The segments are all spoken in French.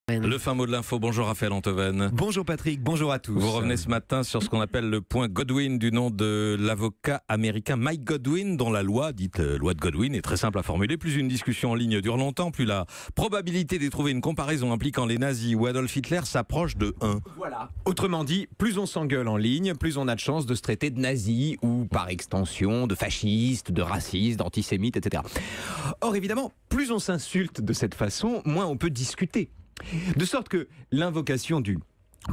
Le fin mot de l'info, bonjour Raphaël Antoven. Bonjour Patrick, bonjour à tous. Vous revenez ce matin sur ce qu'on appelle le point Godwin, du nom de l'avocat américain Mike Godwin, dont la loi, dite loi de Godwin, est très simple à formuler. Plus une discussion en ligne dure longtemps, plus la probabilité de trouver une comparaison impliquant les nazis ou Adolf Hitler s'approche de 1. Voilà. Autrement dit, plus on s'engueule en ligne, plus on a de chances de se traiter de nazis ou par extension de fascistes, de racistes, d'antisémites, etc. Or évidemment, plus on s'insulte de cette façon, moins on peut discuter. De sorte que l'invocation du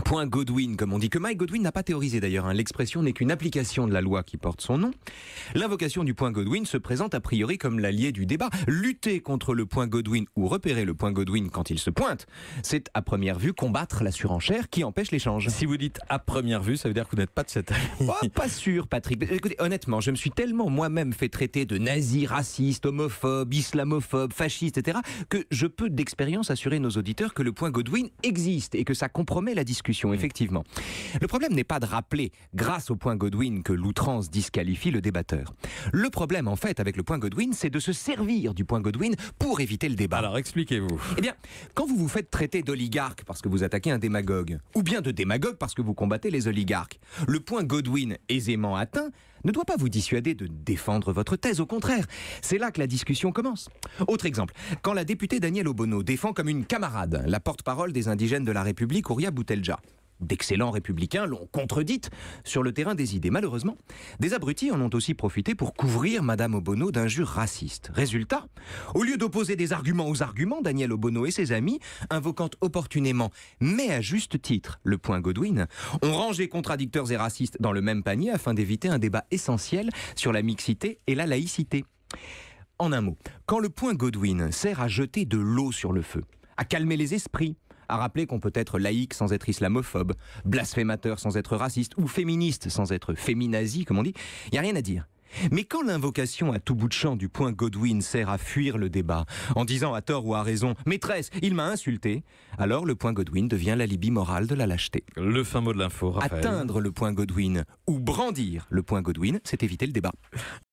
point Godwin, comme on dit, que Mike Godwin n'a pas théorisé d'ailleurs, l'expression n'est qu'une application de la loi qui porte son nom, l'invocation du point Godwin se présente a priori comme l'allié du débat. Lutter contre le point Godwin ou repérer le point Godwin quand il se pointe, c'est à première vue combattre la surenchère qui empêche l'échange. Si vous dites à première vue, ça veut dire que vous n'êtes pas de cet avis. Oh, pas sûr Patrick. Écoutez, honnêtement, je me suis tellement moi-même fait traiter de nazi, raciste, homophobe, islamophobe, fasciste, etc., que je peux d'expérience assurer nos auditeurs que le point Godwin existe et que ça compromet la discussion, effectivement. Le problème n'est pas de rappeler, grâce au point Godwin, que l'outrance disqualifie le débatteur. Le problème, en fait, avec le point Godwin, c'est de se servir du point Godwin pour éviter le débat. Alors, expliquez-vous. Eh bien, quand vous vous faites traiter d'oligarque parce que vous attaquez un démagogue, ou bien de démagogue parce que vous combattez les oligarques, le point Godwin aisément atteint ne doit pas vous dissuader de défendre votre thèse, au contraire. C'est là que la discussion commence. Autre exemple, quand la députée Danielle Obono défend comme une camarade la porte-parole des indigènes de la République, Ouria Boutelja. D'excellents républicains l'ont contredite sur le terrain des idées. Malheureusement, des abrutis en ont aussi profité pour couvrir Madame Obono d'injures racistes. Résultat, au lieu d'opposer des arguments aux arguments, Danielle Obono et ses amis, invoquant opportunément, mais à juste titre, le point Godwin, ont rangé contradicteurs et racistes dans le même panier afin d'éviter un débat essentiel sur la mixité et la laïcité. En un mot, quand le point Godwin sert à jeter de l'eau sur le feu, à calmer les esprits, à rappeler qu'on peut être laïque sans être islamophobe, blasphémateur sans être raciste, ou féministe sans être féminazi, comme on dit, il n'y a rien à dire. Mais quand l'invocation à tout bout de champ du point Godwin sert à fuir le débat, en disant à tort ou à raison « Maîtresse, il m'a insulté », alors le point Godwin devient l'alibi moral de la lâcheté. Le fin mot de l'info, Raphaël. Atteindre le point Godwin ou brandir le point Godwin, c'est éviter le débat.